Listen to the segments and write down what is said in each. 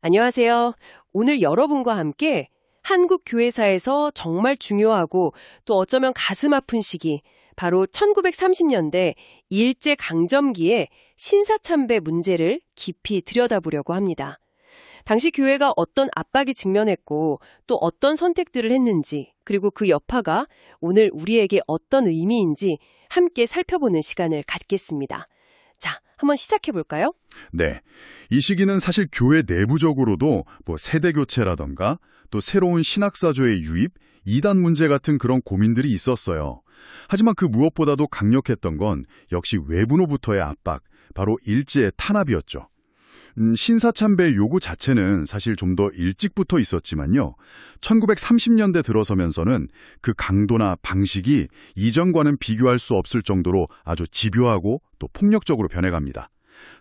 안녕하세요. 오늘 여러분과 함께 한국 교회사에서 정말 중요하고 또 어쩌면 가슴 아픈 시기, 바로 1930년대 일제강점기의 신사참배 문제를 깊이 들여다보려고 합니다. 당시 교회가 어떤 압박에 직면했고 또 어떤 선택들을 했는지, 그리고 그 여파가 오늘 우리에게 어떤 의미인지 함께 살펴보는 시간을 갖겠습니다. 자, 한번 시작해 볼까요? 네. 이 시기는 사실 교회 내부적으로도 세대 교체라던가 또 새로운 신학사조의 유입, 이단 문제 같은 그런 고민들이 있었어요. 하지만 그 무엇보다도 강력했던 건 역시 외부로부터의 압박, 바로 일제의 탄압이었죠. 신사참배 요구 자체는 사실 좀 더 일찍부터 있었지만요. 1930년대 들어서면서는 그 강도나 방식이 이전과는 비교할 수 없을 정도로 아주 집요하고 또 폭력적으로 변해갑니다.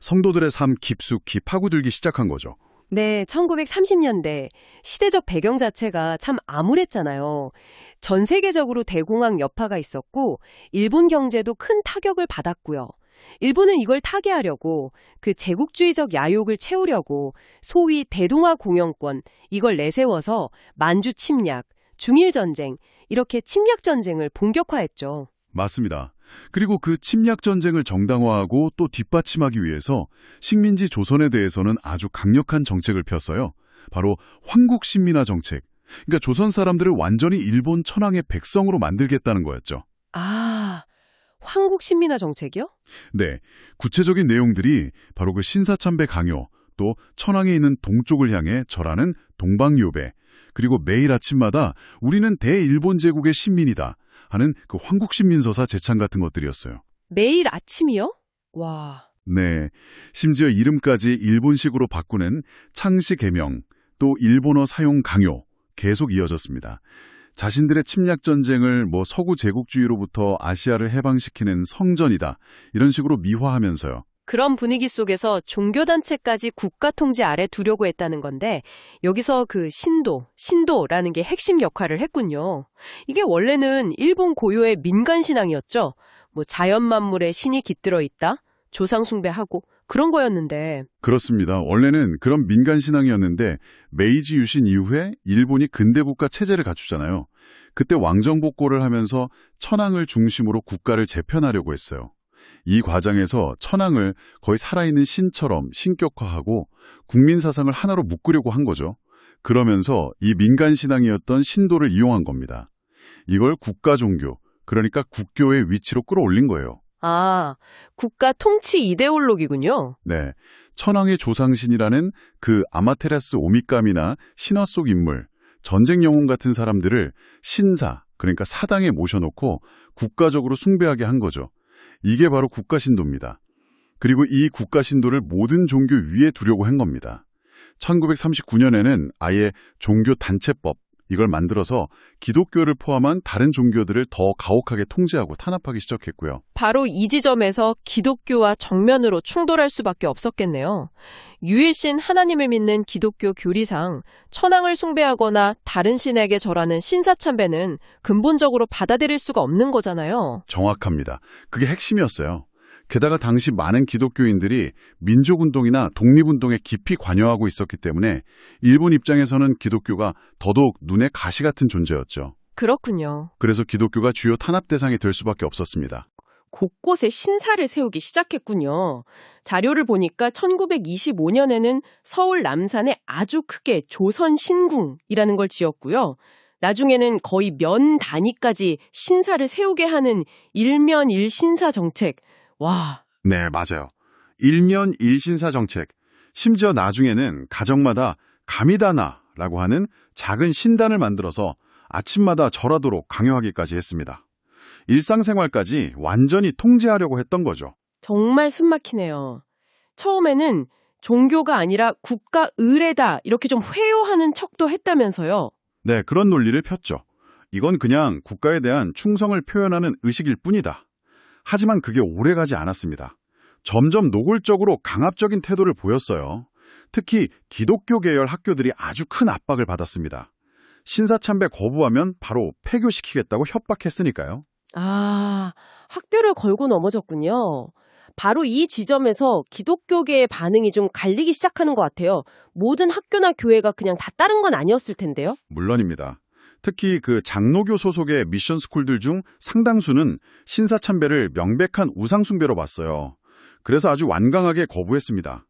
성도들의 삶 깊숙이 파고들기 시작한 거죠. 네, 1930년대 시대적 배경 자체가 참 암울했잖아요. 전 세계적으로 대공황 여파가 있었고 일본 경제도 큰 타격을 받았고요. 일본은 이걸 타개하려고 그 제국주의적 야욕을 채우려고 소위 대동아 공영권 이걸 내세워서 만주 침략, 중일 전쟁 이렇게 침략 전쟁을 본격화했죠. 맞습니다. 그리고 그 침략 전쟁을 정당화하고 또 뒷받침하기 위해서 식민지 조선에 대해서는 아주 강력한 정책을 폈어요. 바로 황국신민화 정책. 그러니까 조선 사람들을 완전히 일본 천황의 백성으로 만들겠다는 거였죠. 아, 황국 신민화 정책이요? 네, 구체적인 내용들이 바로 그 신사참배 강요, 또 천황에 있는 동쪽을 향해 절하는 동방요배, 그리고 매일 아침마다 우리는 대일본 제국의 신민이다 하는 그 황국신민서사 제창 같은 것들이었어요. 매일 아침이요? 와. 네, 심지어 이름까지 일본식으로 바꾸는 창씨 개명, 또 일본어 사용 강요 계속 이어졌습니다. 자신들의 침략 전쟁을 서구 제국주의로부터 아시아를 해방시키는 성전이다 이런 식으로 미화하면서요. 그런 분위기 속에서 종교단체까지 국가 통제 아래 두려고 했다는 건데 여기서 그 신도라는 게 핵심 역할을 했군요. 이게 원래는 일본 고유의 민간신앙이었죠. 자연 만물에 신이 깃들어 있다, 조상 숭배하고 그런 거였는데. 그렇습니다. 원래는 그런 민간신앙이었는데 메이지 유신 이후에 일본이 근대국가 체제를 갖추잖아요. 그때 왕정복고를 하면서 천황을 중심으로 국가를 재편하려고 했어요. 이 과정에서 천황을 거의 살아있는 신처럼 신격화하고 국민 사상을 하나로 묶으려고 한 거죠. 그러면서 이 민간신앙이었던 신도를 이용한 겁니다. 이걸 국가종교, 그러니까 국교의 위치로 끌어올린 거예요. 아, 국가 통치 이데올로기군요. 네, 천황의 조상신이라는 그 아마테라스 오미감이나 신화 속 인물, 전쟁 영웅 같은 사람들을 신사, 그러니까 사당에 모셔놓고 국가적으로 숭배하게 한 거죠. 이게 바로 국가신도입니다. 그리고 이 국가신도를 모든 종교 위에 두려고 한 겁니다. 1939년에는 아예 종교단체법, 이걸 만들어서 기독교를 포함한 다른 종교들을 더 가혹하게 통제하고 탄압하기 시작했고요. 바로 이 지점에서 기독교와 정면으로 충돌할 수밖에 없었겠네요. 유일신 하나님을 믿는 기독교 교리상 천황을 숭배하거나 다른 신에게 절하는 신사참배는 근본적으로 받아들일 수가 없는 거잖아요. 정확합니다. 그게 핵심이었어요. 게다가 당시 많은 기독교인들이 민족운동이나 독립운동에 깊이 관여하고 있었기 때문에 일본 입장에서는 기독교가 더더욱 눈에 가시 같은 존재였죠. 그렇군요. 그래서 기독교가 주요 탄압 대상이 될 수밖에 없었습니다. 곳곳에 신사를 세우기 시작했군요. 자료를 보니까 1925년에는 서울 남산에 아주 크게 조선신궁이라는 걸 지었고요. 나중에는 거의 면 단위까지 신사를 세우게 하는 일면일신사 정책. 와. 네, 맞아요. 일면 일신사 정책. 심지어 나중에는 가정마다 가미다나라고 하는 작은 신단을 만들어서 아침마다 절하도록 강요하기까지 했습니다. 일상생활까지 완전히 통제하려고 했던 거죠. 정말 숨막히네요. 처음에는 종교가 아니라 국가 의례다 이렇게 좀 회유하는 척도 했다면서요. 네, 그런 논리를 폈죠. 이건 그냥 국가에 대한 충성을 표현하는 의식일 뿐이다. 하지만 그게 오래가지 않았습니다. 점점 노골적으로 강압적인 태도를 보였어요. 특히 기독교 계열 학교들이 아주 큰 압박을 받았습니다. 신사참배 거부하면 바로 폐교시키겠다고 협박했으니까요. 아, 학교를 걸고 넘어졌군요. 바로 이 지점에서 기독교계의 반응이 좀 갈리기 시작하는 것 같아요. 모든 학교나 교회가 그냥 다 따른 건 아니었을 텐데요. 물론입니다. 특히 그 장로교 소속의 미션 스쿨들 중 상당수는 신사참배를 명백한 우상숭배로 봤어요. 그래서 아주 완강하게 거부했습니다.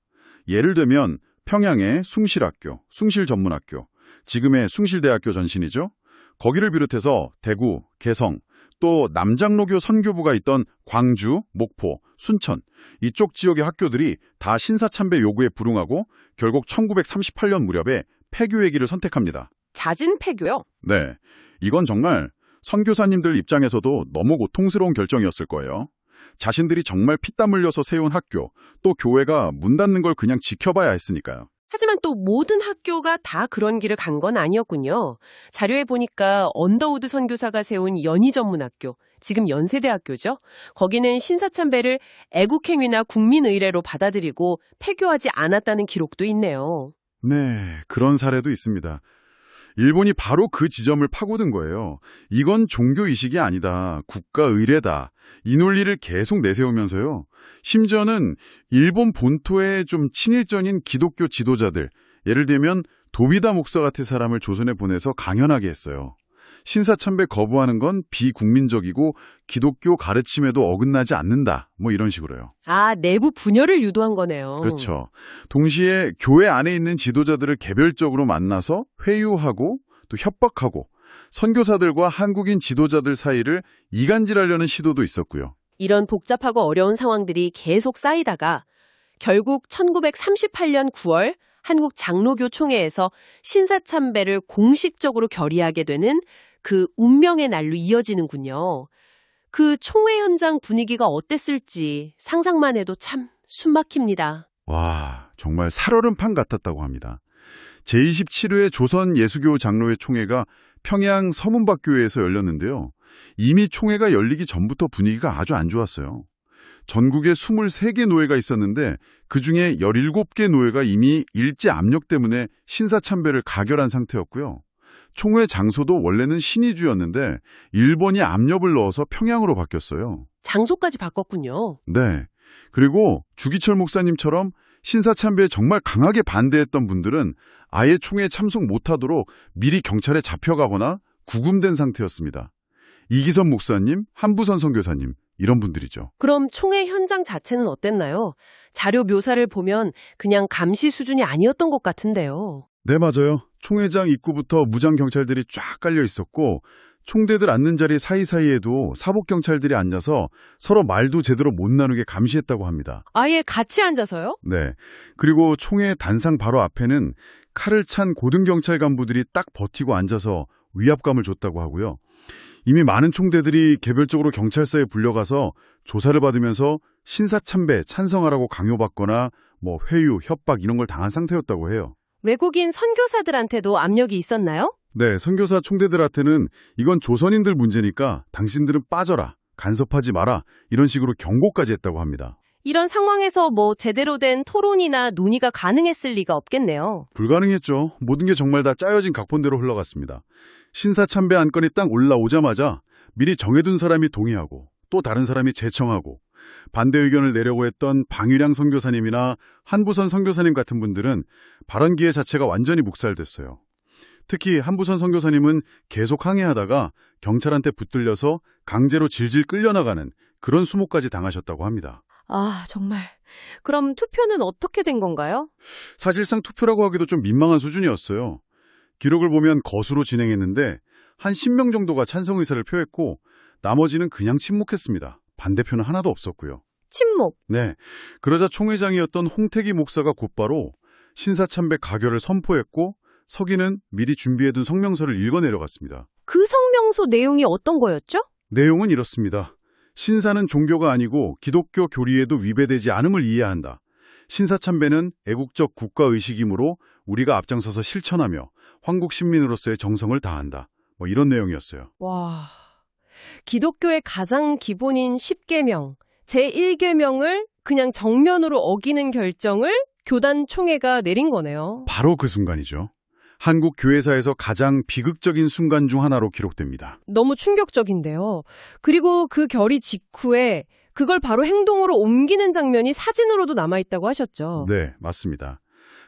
예를 들면 평양의 숭실학교, 숭실전문학교, 지금의 숭실대학교 전신이죠. 거기를 비롯해서 대구, 개성, 또 남장로교 선교부가 있던 광주, 목포, 순천 이쪽 지역의 학교들이 다 신사참배 요구에 불응하고 결국 1938년 무렵에 폐교의 길을 선택합니다. 잦은 폐교요? 네, 이건 정말 선교사님들 입장에서도 너무 고통스러운 결정이었을 거예요. 자신들이 정말 피땀 흘려서 세운 학교, 또 교회가 문 닫는 걸 그냥 지켜봐야 했으니까요. 하지만 또 모든 학교가 다 그런 길을 간 건 아니었군요. 자료에 보니까 언더우드 선교사가 세운 연희전문학교, 지금 연세대학교죠. 거기는 신사참배를 애국행위나 국민의례로 받아들이고 폐교하지 않았다는 기록도 있네요. 네, 그런 사례도 있습니다. 일본이 바로 그 지점을 파고든 거예요. 이건 종교의식이 아니다. 국가의례다. 이 논리를 계속 내세우면서요. 심지어는 일본 본토의 좀 친일전인 기독교 지도자들, 예를 들면 도비다 목사 같은 사람을 조선에 보내서 강연하게 했어요. 신사참배 거부하는 건 비국민적이고 기독교 가르침에도 어긋나지 않는다. 뭐 이런 식으로요. 아, 내부 분열을 유도한 거네요. 그렇죠. 동시에 교회 안에 있는 지도자들을 개별적으로 만나서 회유하고 또 협박하고 선교사들과 한국인 지도자들 사이를 이간질하려는 시도도 있었고요. 이런 복잡하고 어려운 상황들이 계속 쌓이다가 결국 1938년 9월 한국 장로교 총회에서 신사참배를 공식적으로 결의하게 되는 그 운명의 날로 이어지는군요. 그 총회 현장 분위기가 어땠을지 상상만 해도 참 숨막힙니다. 와, 정말 살얼음판 같았다고 합니다. 제27회 조선 예수교 장로회 총회가 평양 서문박교회에서 열렸는데요. 이미 총회가 열리기 전부터 분위기가 아주 안 좋았어요. 전국에 23개 노회가 있었는데 그중에 17개 노회가 이미 일제 압력 때문에 신사참배를 가결한 상태였고요. 총회 장소도 원래는 신의주였는데 일본이 압력을 넣어서 평양으로 바뀌었어요. 장소까지 바꿨군요. 네. 그리고 주기철 목사님처럼 신사참배에 정말 강하게 반대했던 분들은 아예 총회에 참석 못하도록 미리 경찰에 잡혀가거나 구금된 상태였습니다. 이기선 목사님, 한부선 선교사님 이런 분들이죠. 그럼 총회 현장 자체는 어땠나요? 자료 묘사를 보면 그냥 감시 수준이 아니었던 것 같은데요. 네, 맞아요. 총회장 입구부터 무장 경찰들이 쫙 깔려 있었고 총대들 앉는 자리 사이사이에도 사복 경찰들이 앉아서 서로 말도 제대로 못 나누게 감시했다고 합니다. 아예 같이 앉아서요? 네. 그리고 총회 단상 바로 앞에는 칼을 찬 고등경찰 간부들이 딱 버티고 앉아서 위압감을 줬다고 하고요. 이미 많은 총대들이 개별적으로 경찰서에 불려가서 조사를 받으면서 신사참배 찬성하라고 강요받거나 뭐 회유, 협박 이런 걸 당한 상태였다고 해요. 외국인 선교사들한테도 압력이 있었나요? 네, 선교사 총대들한테는 이건 조선인들 문제니까 당신들은 빠져라, 간섭하지 마라 이런 식으로 경고까지 했다고 합니다. 이런 상황에서 뭐 제대로 된 토론이나 논의가 가능했을 리가 없겠네요. 불가능했죠. 모든 게 정말 다 짜여진 각본대로 흘러갔습니다. 신사참배 안건이 딱 올라오자마자 미리 정해둔 사람이 동의하고 또 다른 사람이 제청하고 반대 의견을 내려고 했던 방유량 선교사님이나 한부선 선교사님 같은 분들은 발언 기회 자체가 완전히 묵살됐어요. 특히 한부선 선교사님은 계속 항의하다가 경찰한테 붙들려서 강제로 질질 끌려나가는 그런 수모까지 당하셨다고 합니다. 아, 정말. 그럼 투표는 어떻게 된 건가요? 사실상 투표라고 하기도 좀 민망한 수준이었어요. 기록을 보면 거수로 진행했는데 한 10명 정도가 찬성 의사를 표했고 나머지는 그냥 침묵했습니다. 반대표는 하나도 없었고요. 침묵. 네, 그러자 총회장이었던 홍태기 목사가 곧바로 신사참배 가결을 선포했고 서기는 미리 준비해둔 성명서를 읽어 내려갔습니다. 그 성명서 내용이 어떤 거였죠? 내용은 이렇습니다. 신사는 종교가 아니고 기독교 교리에도 위배되지 않음을 이해해야 한다. 신사참배는 애국적 국가의식이므로 우리가 앞장서서 실천하며 황국 신민으로서의 정성을 다한다. 뭐 이런 내용이었어요. 와, 기독교의 가장 기본인 10계명, 제1계명을 그냥 정면으로 어기는 결정을 교단 총회가 내린 거네요. 바로 그 순간이죠. 한국 교회사에서 가장 비극적인 순간 중 하나로 기록됩니다. 너무 충격적인데요. 그리고 그 결의 직후에 그걸 바로 행동으로 옮기는 장면이 사진으로도 남아있다고 하셨죠. 네, 맞습니다.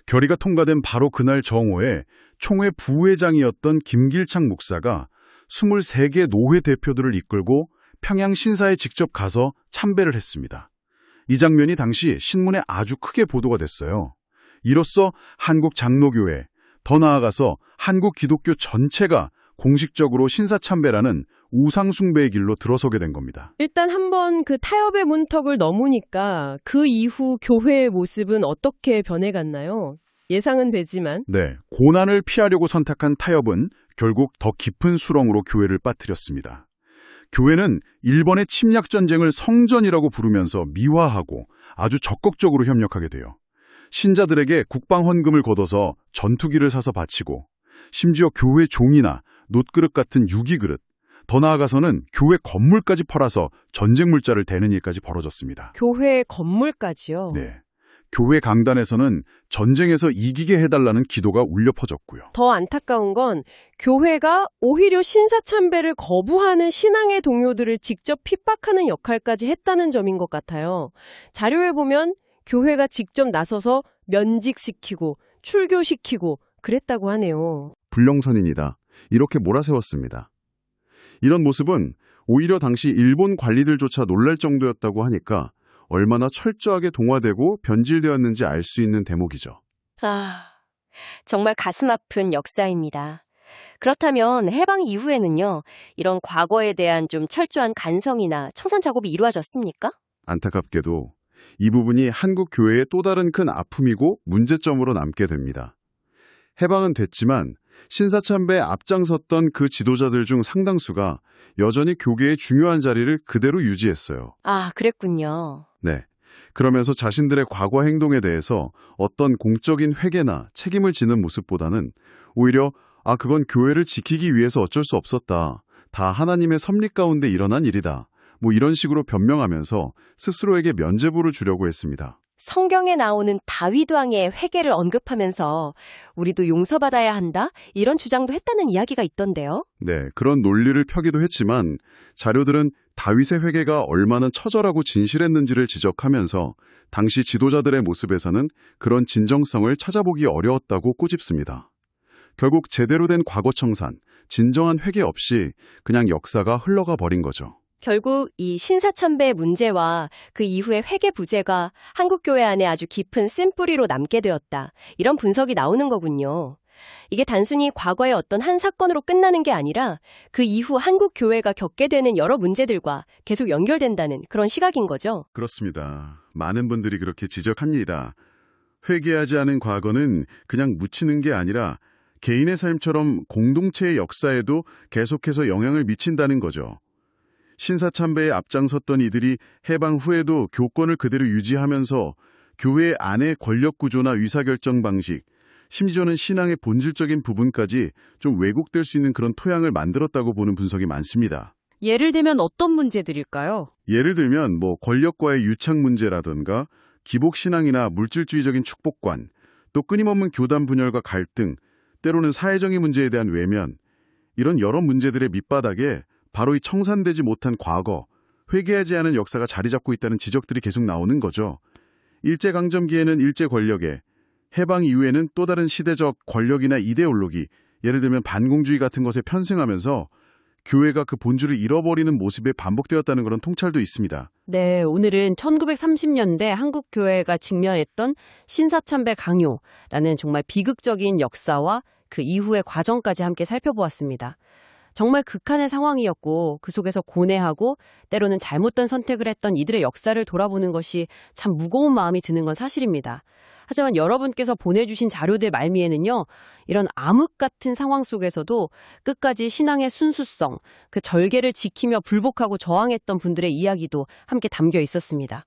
결의가 통과된 바로 그날 정오에 총회 부회장이었던 김길창 목사가 23개 노회 대표들을 이끌고 평양 신사에 직접 가서 참배를 했습니다. 이 장면이 당시 신문에 아주 크게 보도가 됐어요. 이로써 한국 장로교회, 더 나아가서 한국 기독교 전체가 공식적으로 신사참배라는 우상숭배의 길로 들어서게 된 겁니다. 일단 한번 그 타협의 문턱을 넘으니까 그 이후 교회의 모습은 어떻게 변해갔나요? 예상은 되지만. 네, 고난을 피하려고 선택한 타협은 결국 더 깊은 수렁으로 교회를 빠뜨렸습니다. 교회는 일본의 침략전쟁을 성전이라고 부르면서 미화하고 아주 적극적으로 협력하게 돼요. 신자들에게 국방헌금을 걷어서 전투기를 사서 바치고 심지어 교회 종이나 놋그릇 같은 유기그릇, 더 나아가서는 교회 건물까지 팔아서 전쟁 물자를 대는 일까지 벌어졌습니다. 교회 건물까지요? 네. 교회 강단에서는 전쟁에서 이기게 해달라는 기도가 울려 퍼졌고요. 더 안타까운 건 교회가 오히려 신사참배를 거부하는 신앙의 동료들을 직접 핍박하는 역할까지 했다는 점인 것 같아요. 자료에 보면 교회가 직접 나서서 면직시키고 출교시키고 그랬다고 하네요. 불령선인이다. 이렇게 몰아세웠습니다. 이런 모습은 오히려 당시 일본 관리들조차 놀랄 정도였다고 하니까 얼마나 철저하게 동화되고 변질되었는지 알 수 있는 대목이죠. 정말 가슴 아픈 역사입니다. 그렇다면 해방 이후에는요, 이런 과거에 대한 좀 철저한 간성이나 청산 작업이 이루어졌습니까? 안타깝게도 이 부분이 한국 교회의 또 다른 큰 아픔이고 문제점으로 남게 됩니다. 해방은 됐지만 신사참배에 앞장섰던 그 지도자들 중 상당수가 여전히 교계의 중요한 자리를 그대로 유지했어요. 그랬군요. 네. 그러면서 자신들의 과거 행동에 대해서 어떤 공적인 회개나 책임을 지는 모습보다는 오히려 그건 교회를 지키기 위해서 어쩔 수 없었다. 다 하나님의 섭리 가운데 일어난 일이다. 이런 식으로 변명하면서 스스로에게 면죄부를 주려고 했습니다. 성경에 나오는 다윗 왕의 회개를 언급하면서 우리도 용서받아야 한다? 이런 주장도 했다는 이야기가 있던데요. 네, 그런 논리를 펴기도 했지만 자료들은 다윗의 회개가 얼마나 처절하고 진실했는지를 지적하면서 당시 지도자들의 모습에서는 그런 진정성을 찾아보기 어려웠다고 꼬집습니다. 결국 제대로 된 과거 청산, 진정한 회개 없이 그냥 역사가 흘러가 버린 거죠. 결국 이 신사참배의 문제와 그 이후의 회개 부재가 한국교회 안에 아주 깊은 쓴뿌리로 남게 되었다. 이런 분석이 나오는 거군요. 이게 단순히 과거의 어떤 한 사건으로 끝나는 게 아니라 그 이후 한국교회가 겪게 되는 여러 문제들과 계속 연결된다는 그런 시각인 거죠. 그렇습니다. 많은 분들이 그렇게 지적합니다. 회개하지 않은 과거는 그냥 묻히는 게 아니라 개인의 삶처럼 공동체의 역사에도 계속해서 영향을 미친다는 거죠. 신사참배에 앞장섰던 이들이 해방 후에도 교권을 그대로 유지하면서 교회 안의 권력구조나 의사결정 방식, 심지어는 신앙의 본질적인 부분까지 좀 왜곡될 수 있는 그런 토양을 만들었다고 보는 분석이 많습니다. 예를 들면 어떤 문제들일까요? 예를 들면 권력과의 유착 문제라든가 기복신앙이나 물질주의적인 축복관, 또 끊임없는 교단 분열과 갈등, 때로는 사회적인 문제에 대한 외면, 이런 여러 문제들의 밑바닥에 바로 이 청산되지 못한 과거, 회개하지 않은 역사가 자리 잡고 있다는 지적들이 계속 나오는 거죠. 일제강점기에는 일제 권력에, 해방 이후에는 또 다른 시대적 권력이나 이데올로기, 예를 들면 반공주의 같은 것에 편승하면서 교회가 그 본질을 잃어버리는 모습에 반복되었다는 그런 통찰도 있습니다. 네, 오늘은 1930년대 한국 교회가 직면했던 신사참배 강요라는 정말 비극적인 역사와 그 이후의 과정까지 함께 살펴보았습니다. 정말 극한의 상황이었고 그 속에서 고뇌하고 때로는 잘못된 선택을 했던 이들의 역사를 돌아보는 것이 참 무거운 마음이 드는 건 사실입니다. 하지만 여러분께서 보내주신 자료들 말미에는요, 이런 암흑 같은 상황 속에서도 끝까지 신앙의 순수성, 그 절개를 지키며 불복하고 저항했던 분들의 이야기도 함께 담겨 있었습니다.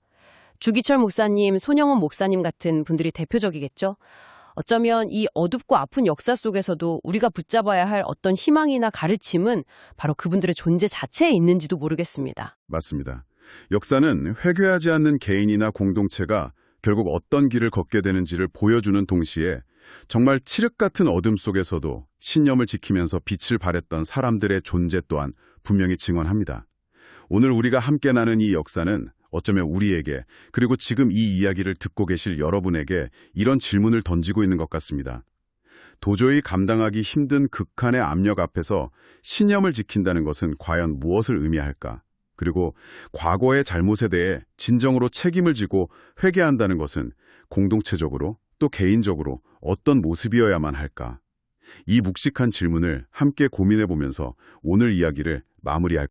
주기철 목사님, 손영원 목사님 같은 분들이 대표적이겠죠. 어쩌면 이 어둡고 아픈 역사 속에서도 우리가 붙잡아야 할 어떤 희망이나 가르침은 바로 그분들의 존재 자체에 있는지도 모르겠습니다. 맞습니다. 역사는 회개하지 않는 개인이나 공동체가 결국 어떤 길을 걷게 되는지를 보여주는 동시에 정말 칠흑 같은 어둠 속에서도 신념을 지키면서 빛을 발했던 사람들의 존재 또한 분명히 증언합니다. 오늘 우리가 함께 나눈 이 역사는 어쩌면 우리에게, 그리고 지금 이 이야기를 듣고 계실 여러분에게 이런 질문을 던지고 있는 것 같습니다. 도저히 감당하기 힘든 극한의 압력 앞에서 신념을 지킨다는 것은 과연 무엇을 의미할까? 그리고 과거의 잘못에 대해 진정으로 책임을 지고 회개한다는 것은 공동체적으로 또 개인적으로 어떤 모습이어야만 할까? 이 묵직한 질문을 함께 고민해 보면서 오늘 이야기를 마무리할까요?